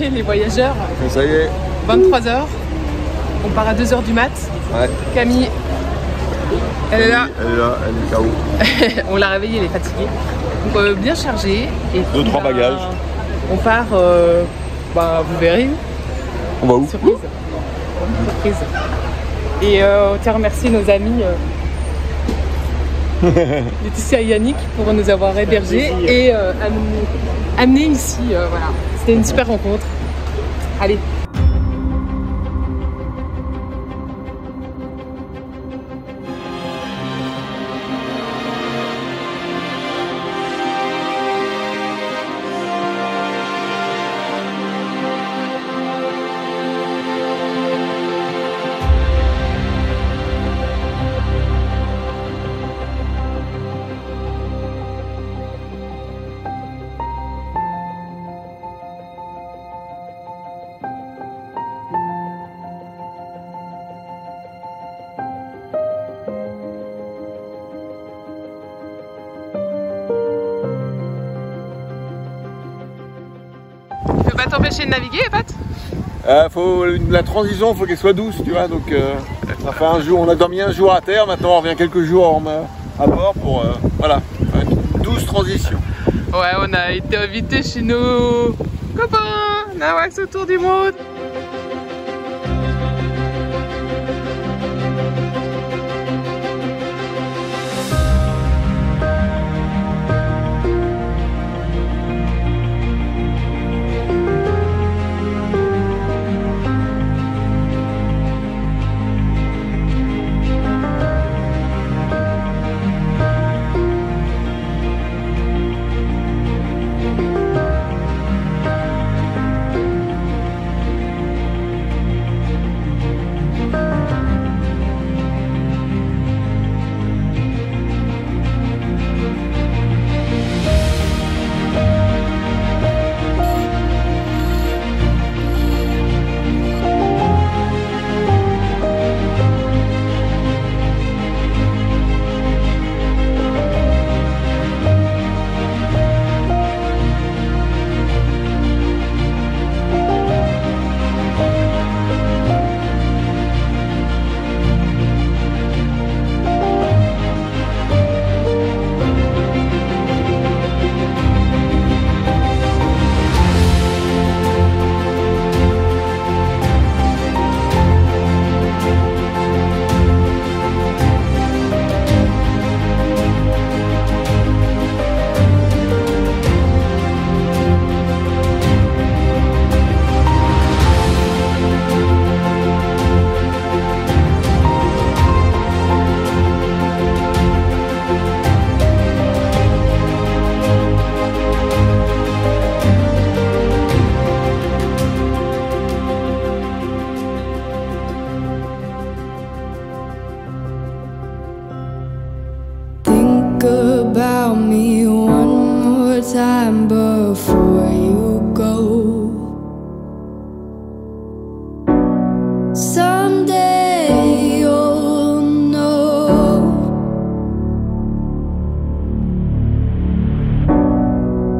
les voyageurs. Et ça y est. 23 h. On part à 2 h du mat. Ouais. Camille, elle est là. Elle est là, elle est KO. On l'a réveillée, elle est fatiguée. Donc bien chargée. Et 2-3 bagages. On part, vous verrez. On va où? Surprise. Surprise. Et on tient à remercier nos amis Laetitia et Yannick pour nous avoir hébergés et amenés ici. Voilà. C'était une super rencontre. Allez. Tu veux pas t'empêcher de naviguer, Pat? La transition, faut qu'elle soit douce, tu vois. Donc, ça fait un jour, on a dormi un jour à terre, maintenant on revient quelques jours à bord pour voilà, une douce transition. Ouais, on a été invités chez nos copains Nawax autour du monde. About me one more time before you go. Someday you'll know.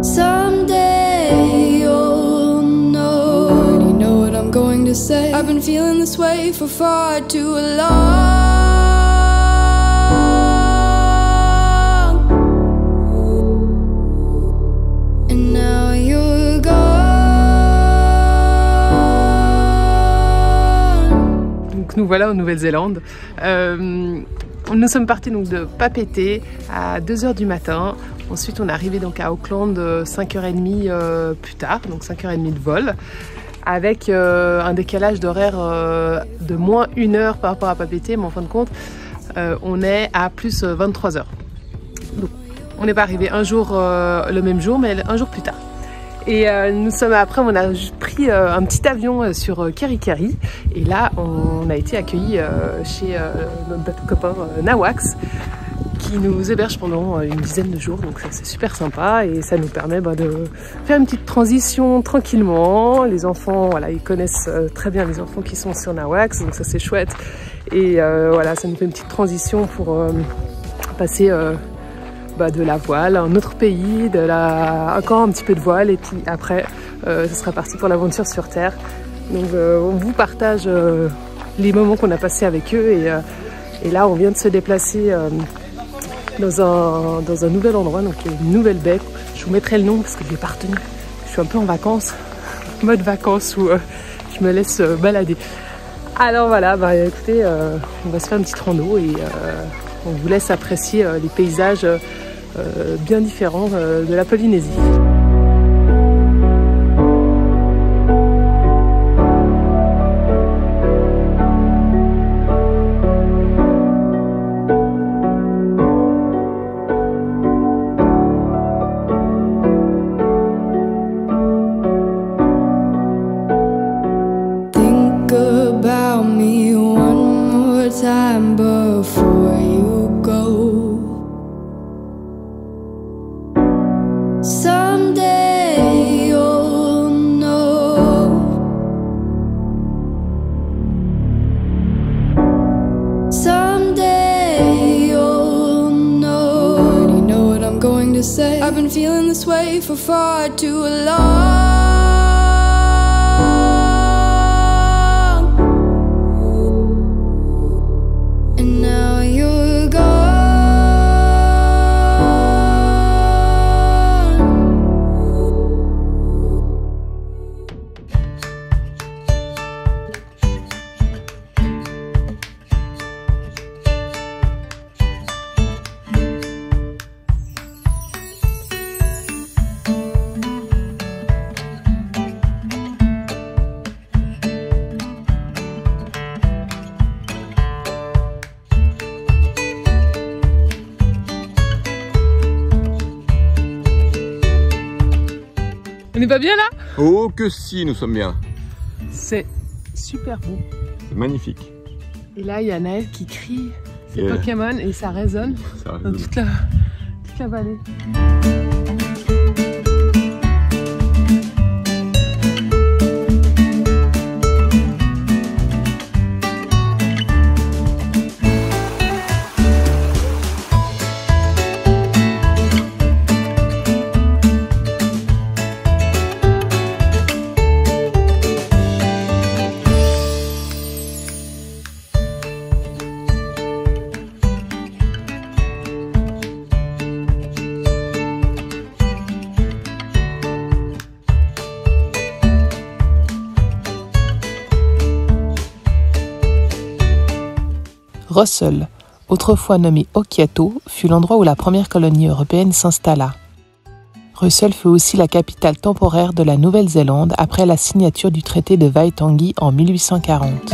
Someday you'll know. You know what I'm going to say. I've been feeling this way for far too long. Nous voilà en Nouvelle-Zélande. Nous sommes partis donc de Papeete à 2 h du matin. Ensuite on est arrivé donc à Auckland 5h30 plus tard, donc 5h30 de vol, avec un décalage d'horaire de moins 1 heure par rapport à Papeete, mais en fin de compte on est à plus 23 h. Donc on n'est pas arrivé un jour le même jour, mais un jour plus tard. Et nous sommes après, on a pris un petit avion sur Kerikeri et là on a été accueillis chez notre copain Nawax qui nous héberge pendant une dizaine de jours, donc ça c'est super sympa et ça nous permet de faire une petite transition tranquillement. Les enfants, voilà, ils connaissent très bien les enfants qui sont sur Nawax, donc ça c'est chouette et voilà, ça nous fait une petite transition pour passer de la voile à un autre pays, encore un petit peu de voile et puis après ce sera parti pour l'aventure sur Terre. Donc on vous partage les moments qu'on a passés avec eux et là on vient de se déplacer dans un nouvel endroit, donc une nouvelle baie. Je vous mettrai le nom parce que je l'ai pas retenu. Je suis un peu en vacances, mode vacances où je me laisse balader. Alors voilà, bah écoutez, on va se faire une petite rando et on vous laisse apprécier les paysages bien différents de la Polynésie. Time before you go. Someday you'll know. Someday you'll know. Already know what I'm going to say. I've been feeling this way for far too long. On n'est pas bien là? Oh que si, nous sommes bien. C'est super beau. C'est magnifique. Et là, il y a Naël qui crie ses Pokémon et ça résonne dans toute la vallée. Russell, autrefois nommé Okiato, fut l'endroit où la première colonie européenne s'installa. Russell fut aussi la capitale temporaire de la Nouvelle-Zélande après la signature du traité de Waitangi en 1840.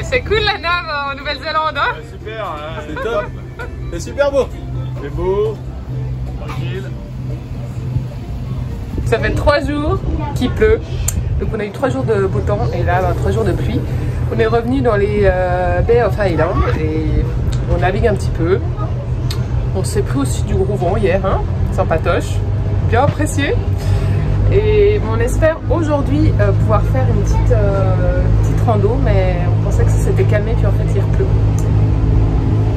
C'est cool la nave en Nouvelle-Zélande, hein? Ouais, super, hein, c'est top. C'est super beau. C'est beau, tranquille. Ça fait 3 jours qu'il pleut. Donc on a eu 3 jours de beau temps et là 3 jours de pluie. On est revenu dans les Bay of Islands et on navigue un petit peu. On s'est pris aussi du gros vent hier, hein, sympatoche, bien apprécié. Et on espère aujourd'hui pouvoir faire une petite rando, mais on pensait que ça s'était calmé, puis en fait il pleut.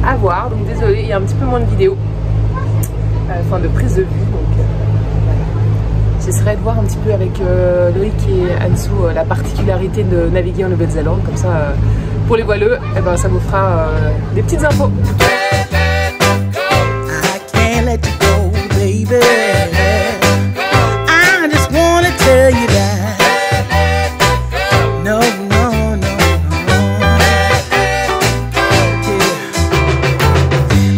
À voir, donc désolé, il y a un petit peu moins de vidéos, enfin de prise de vue, donc voilà. J'essaierai de voir un petit peu avec Loïc et Ansou la particularité de naviguer en Nouvelle-Zélande, comme ça pour les voileux, eh ben, ça vous fera des petites infos. I can't let you go, baby. Tell you that no, no, no, no. Yeah.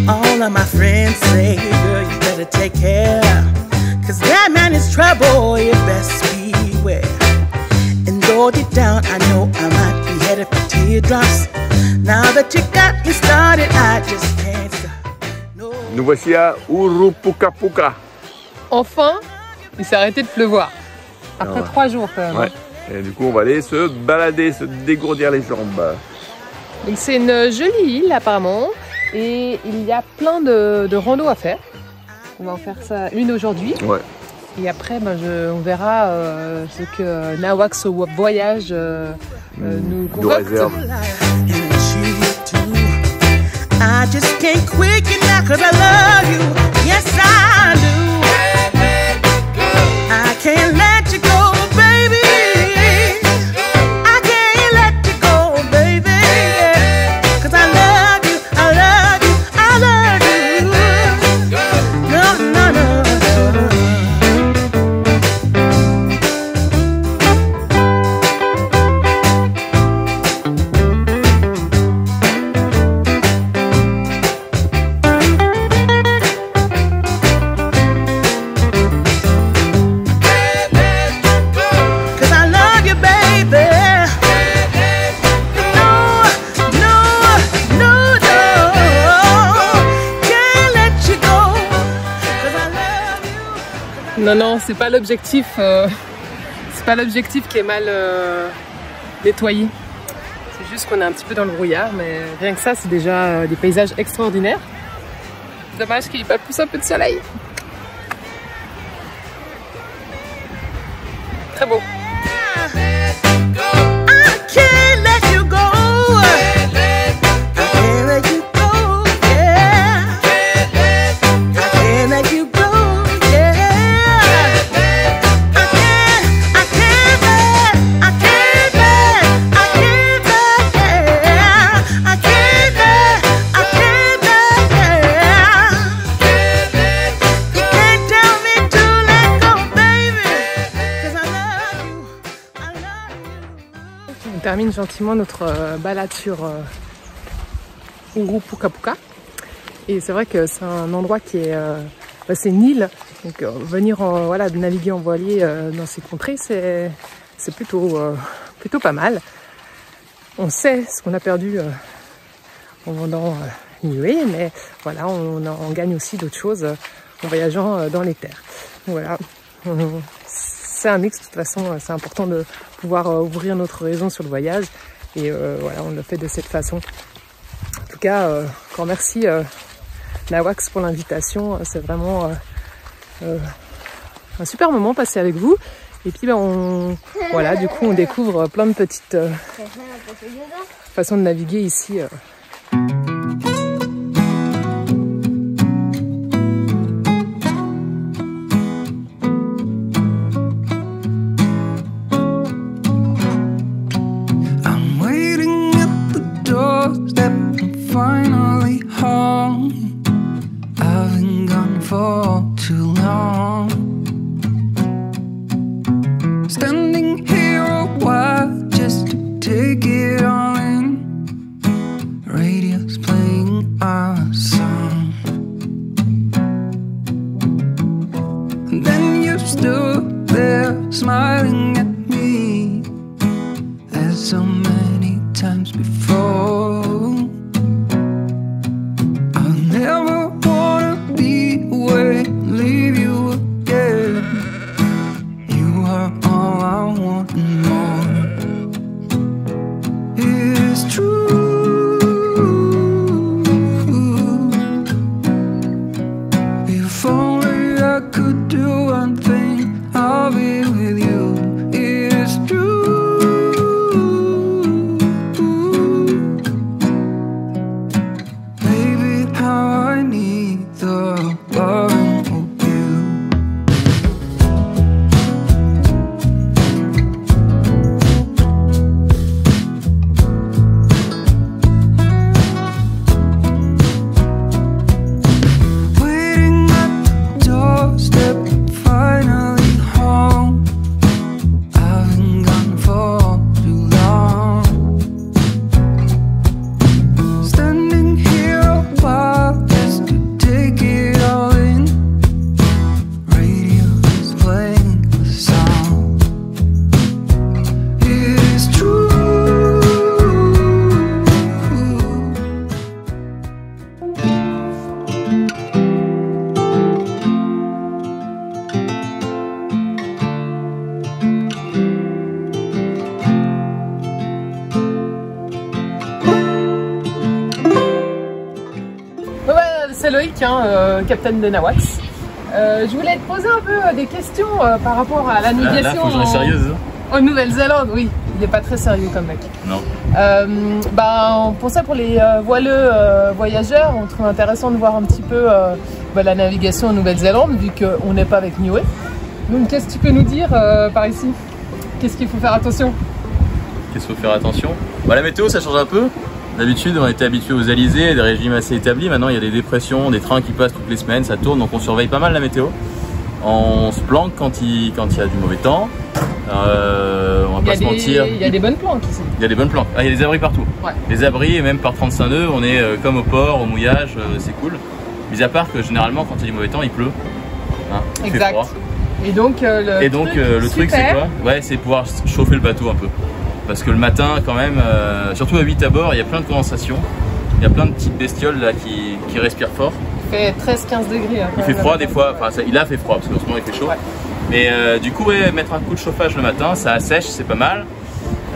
All of my friends say, girl, you better take care, 'cause that man is trouble, you best beware. And though deep down I know I might be headed for teardrops, now that you got me started. Nous voici à Urupucapuca. Enfin, il s'est arrêté de pleuvoir. Après 3 jours quand même. Ouais. Et du coup, on va aller se balader, se dégourdir les jambes. Donc c'est une jolie île apparemment. Et il y a plein de randos à faire. On va en faire ça une aujourd'hui. Ouais. Et après, on verra ce que Nawax Voyage nous concocte. réserve. I just can't quit you now 'cause I love you. Yes, I do. I can't let you go, baby. I can't let you go, baby. 'Cause I love you, I love you, I love you. No, no, no. Non, non, c'est pas l'objectif. C'est pas l'objectif qui est mal nettoyé. C'est juste qu'on est un petit peu dans le brouillard, mais rien que ça, c'est déjà des paysages extraordinaires. Dommage qu'il n'y ait pas plus un peu de soleil. Très beau. On termine gentiment notre balade sur Urupucapuca. Et c'est vrai que c'est un endroit qui est... c'est une île, donc venir voilà, naviguer en voilier dans ces contrées, c'est plutôt pas mal. On sait ce qu'on a perdu en vendant Niue, mais voilà, on gagne aussi d'autres choses en voyageant dans les terres. Voilà. C'est un mix, de toute façon, c'est important de pouvoir ouvrir notre horizon sur le voyage. Et voilà, on le fait de cette façon. En tout cas, encore merci Nawax pour l'invitation. C'est vraiment un super moment passé avec vous. Et puis, voilà, du coup, on découvre plein de petites façons de naviguer ici. Finally home. I've been gone for too long. Standing here a while just to take it all in. Radio's playing our song. And then you stood there smiling at me as so many times before. How I c'est Loïc, hein, capitaine de Nawax. Je voulais te poser un peu des questions par rapport à la navigation. Là, faut que je reste sérieuse. En Nouvelle-Zélande, oui. Il n'est pas très sérieux comme mec. Non. Pour ça, pour les voileux voyageurs, on trouve intéressant de voir un petit peu la navigation en Nouvelle-Zélande, vu qu'on n'est pas avec Niue. Donc, qu'est-ce que tu peux nous dire par ici? Qu'est-ce qu'il faut faire attention? Qu'est-ce qu'il faut faire attention? La météo, ça change un peu. D'habitude, on était habitué aux alizés, des régimes assez établis. Maintenant, il y a des dépressions, des trains qui passent toutes les semaines, ça tourne, donc on surveille pas mal la météo. On se planque quand il y a du mauvais temps. On va pas se mentir. Il y a des bonnes planques ici. Il y a des bonnes planques. Il y a des abris partout. Ouais. Les abris, et même par 35 nœuds, on est comme au port, au mouillage, c'est cool. Mis à part que généralement, quand il y a du mauvais temps, il pleut. Hein, il fait froid. Et donc, le truc, c'est quoi? Ouais, c'est pouvoir chauffer le bateau un peu. Parce que le matin, quand même, surtout à 8 à bord, il y a plein de condensation. Il y a plein de petites bestioles là qui respirent fort. Il fait 13-15 degrés. Hein, il fait froid des fois, il a fait froid parce qu'en ce moment il fait chaud. Ouais. Mais du coup, mettre un coup de chauffage le matin, ça assèche, c'est pas mal.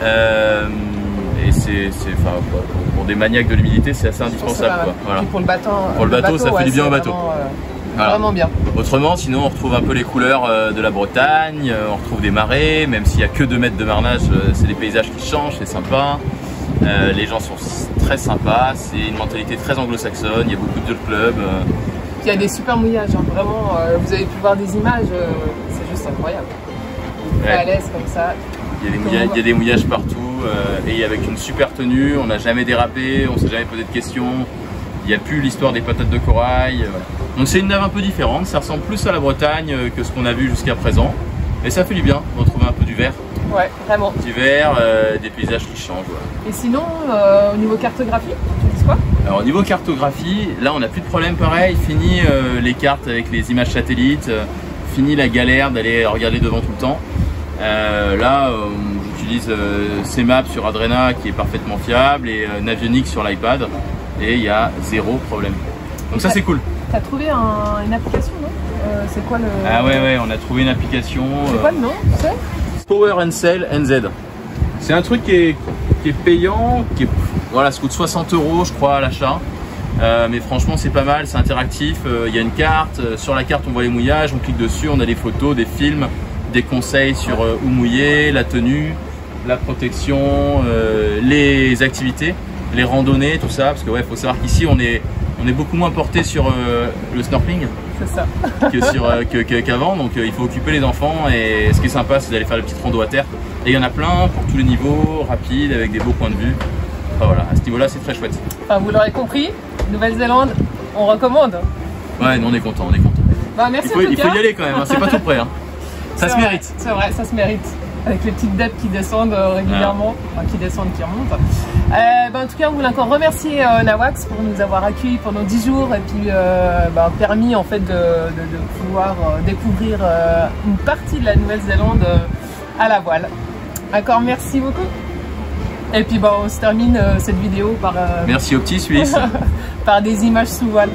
Et pour des maniaques de l'humidité, c'est assez indispensable. Quoi. Voilà. Et pour le bateau, ça fait du bien au bateau. Vraiment bien. Autrement, sinon, on retrouve un peu les couleurs de la Bretagne, on retrouve des marées, même s'il n'y a que 2 mètres de marnage, c'est des paysages qui changent, c'est sympa. Les gens sont très sympas, c'est une mentalité très anglo-saxonne, il y a beaucoup de clubs. Il y a des super mouillages, hein. Vraiment, vous avez pu voir des images, c'est juste incroyable. Ouais. À l'aise comme ça. Il y a des mouillages partout, et avec une super tenue, on n'a jamais dérapé, on ne s'est jamais posé de questions. Il n'y a plus l'histoire des patates de corail. Donc c'est une nave un peu différente, ça ressemble plus à la Bretagne que ce qu'on a vu jusqu'à présent. Mais ça fait du bien de retrouver un peu du vert. Ouais, vraiment. Du vert, des paysages qui changent. Ouais. Et sinon, au niveau cartographie, tu dis quoi? Alors au niveau cartographie, là on n'a plus de problème pareil. Fini les cartes avec les images satellites, fini la galère d'aller regarder devant tout le temps. Là, j'utilise CMAP sur Adrena qui est parfaitement fiable et Navionics sur l'iPad. Et il y a 0 problème. Donc ça c'est cool. T'as trouvé une application, non? C'est quoi le... Ah ouais, on a trouvé une application. C'est quoi le nom, tu sais? Power and Sail NZ. C'est un truc qui est payant, voilà, ça coûte 60 € je crois à l'achat. Mais franchement c'est pas mal, c'est interactif, il y a une carte, sur la carte on voit les mouillages, on clique dessus, on a des photos, des films, des conseils sur où mouiller, la tenue, la protection, les activités. Les randonnées, tout ça, parce que ouais, faut savoir qu'ici on est beaucoup moins porté sur le snorkeling qu'avant, donc il faut occuper les enfants et ce qui est sympa c'est d'aller faire les petites randos à terre. Et il y en a plein pour tous les niveaux, rapides, avec des beaux points de vue. Enfin voilà, à ce niveau-là c'est très chouette. Enfin, vous l'aurez compris, Nouvelle-Zélande, on recommande. Ouais, nous on est content, Bah, merci il faut y aller quand même, hein, c'est pas tout près. Hein. Ça se mérite. C'est vrai, ça se mérite. Avec les petites dettes qui descendent régulièrement, enfin qui descendent, qui remontent. En tout cas, on voulait encore remercier Nawax pour nous avoir accueillis pendant 10 jours et puis permis en fait de pouvoir découvrir une partie de la Nouvelle-Zélande à la voile. Encore merci beaucoup. Et puis on se termine cette vidéo par... merci au petit Suisse. par des images sous voile.